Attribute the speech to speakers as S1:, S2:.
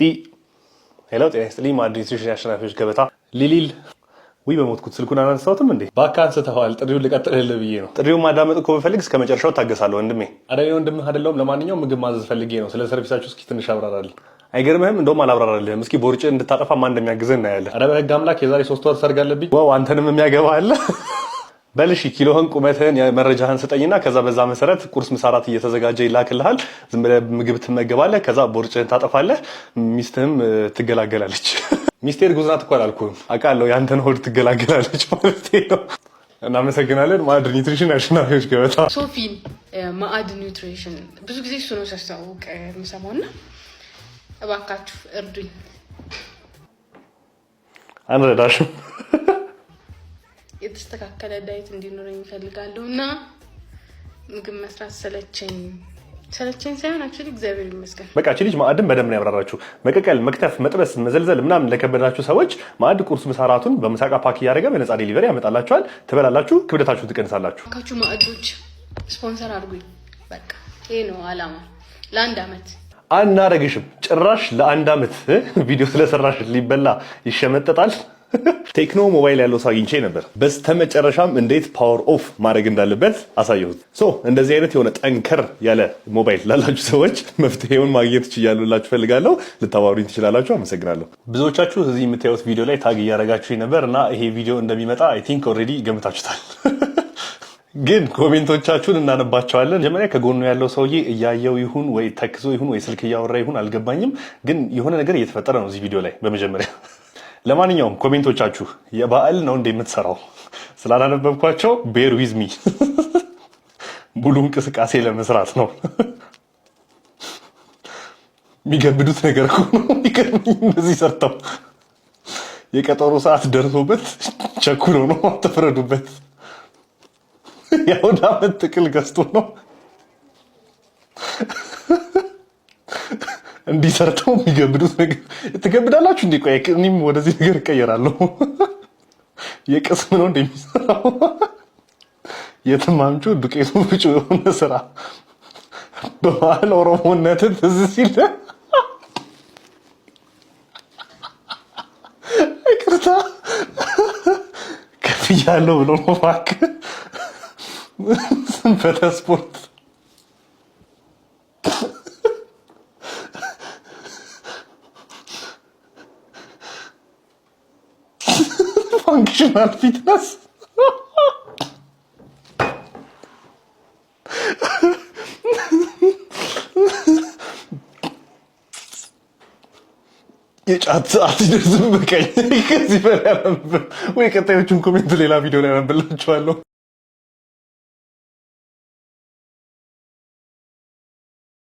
S1: ሄሎ ጤና ይስጥልኝ። ማዕድ ኒውትሪሽን አሸናፊዎች ገበታ ሊሊል ወይ በሞትኩት ስልኩን አላነሳሁትም እንዴ? ባካን ስተዋል። ጥሪውን ልቀጥልልህ ብዬ ነው። ጥሪውን ማዳመጥ እኮ ብፈልግ እስከ መጨረሻው ታገሳለሁ ወንድሜ። አረ ወንድምህ አይደለሁም። ለማንኛውም ምግብ ማዘዝ ፈልጌ ነው። ስለ ሰርቪሳችሁ እስኪ ትንሽ አብራራልኝ። አይገርምህም? እንደውም አላብራራልህም። እስኪ ቦርጭ እንድታጠፋ ማን እንደሚያግዝህ እናያለን። አረ በህግ አምላክ የዛሬ 3 ወር ሰርግ አለብኝ። ዋው አንተንም የሚያገባ አለ። በልሽ ኪሎህን ቁመትህን መረጃህን ስጠኝና ከዛ በዛ መሰረት ቁርስ ምሳራት እየተዘጋጀ ይላክልሃል። ዝም ብለህ ምግብ ትመገባለህ። ከዛ ቦርጭህን ታጠፋለህ። ሚስትህም ትገላገላለች። ሚስቴ እርጉዝ ናት እኮ አላልኩህም። አውቃለሁ ያንተን ሆድ ትገላገላለች ማለት ነው። እናመሰግናለን። ማዕድ ኒውትሪሽን አሸናፊዎች ገበታ።
S2: ሶፊን ማዕድ ኒውትሪሽን ብዙ ጊዜ እሱ ነው ሲያስተዋውቅ የምሰማው እና እባካችሁ እርዱኝ።
S1: አንረዳሽም።
S2: የተስተካከለ ዳይት እንዲኖረኝ እፈልጋለሁ እና ምግብ መስራት ሰለቸኝ ሳይሆን አክቹሊ እግዚአብሔር ይመስገን።
S1: በቃ እቺ ልጅ ማዕድን በደንብ ነው ያብራራችሁ። መቀቀል፣ መክተፍ፣ መጥበስ፣ መዘልዘል ምናምን ለከበዳችሁ ሰዎች ማዕድ ቁርስ ምሳራቱን በምሳቃ ፓክ እያደረገ በነፃ ዴሊቨሪ ያመጣላችኋል። ትበላላችሁ፣ ክብደታችሁን ትቀንሳላችሁ።
S2: ካችሁ ማዕዶች ስፖንሰር አድርጉኝ። በቃ ይሄ ነው አላማ። ለአንድ አመት
S1: አናረግሽም። ጭራሽ ለአንድ አመት ቪዲዮ ስለሰራሽ ሊበላ ይሸመጠጣል። ቴክኖ ሞባይል ያለው ሰው አግኝቼ ነበር። በስተመጨረሻም እንዴት ፓወር ኦፍ ማድረግ እንዳለበት አሳየሁት። እንደዚህ አይነት የሆነ ጠንከር ያለ ሞባይል ላላችሁ ሰዎች መፍትሄውን ማግኘት ትችላላችሁ። ፈልጋለሁ፣ ልታዋሩኝ ትችላላችሁ። አመሰግናለሁ። ብዙዎቻችሁ እዚህ የምታዩት ቪዲዮ ላይ ታግ እያደረጋችሁ ነበር እና ይሄ ቪዲዮ እንደሚመጣ አይ ቲንክ ኦልሬዲ ገምታችሁታል። ግን ኮሜንቶቻችሁን እናነባቸዋለን። መጀመሪያ ከጎኑ ያለው ሰውዬ እያየው ይሁን ወይ ተክዞ ይሁን ወይ ስልክ እያወራ ይሁን አልገባኝም፣ ግን የሆነ ነገር እየተፈጠረ ነው እዚህ ቪዲዮ ላይ በመጀመሪያ ለማንኛውም ኮሜንቶቻችሁ የበዓል ነው እንደምትሰራው ስላላነበብኳቸው ቤር ዊዝ ሚ ሙሉ እንቅስቃሴ ለመስራት ነው። የሚገብዱት ነገር እኮ ነው የሚገርመኝ። እንደዚህ ሰርተው የቀጠሮ ሰዓት ደርሶበት ቸኩሎ ነው። ተፈረዱበት። የአውደ ዓመት ጥቅል ገዝቶ ነው እንዲሰርተው የሚገብዱት ነገር ትገብዳላችሁ እንዴ? ቆይ እኔም ወደዚህ ነገር እቀየራለሁ። የቅስም ነው እንደሚሰራው የትም አምጪ ዱቄቱ ፍጩ የሆነ ስራ በመሀል ኦሮሞነትን ትዝ ሲል ይቅርታ ከፍያለሁ ብሎ ነው እባክህ ስንፈተ ስፖርት ፋንክሽናል ፊትነስ የጫት ሰዓት ይደርስም። በቀኝ ከዚህ በላይ አላነብም ወይ? ቀጣዮቹን ኮሜንት ሌላ ቪዲዮ ላይ አነብላችኋለሁ።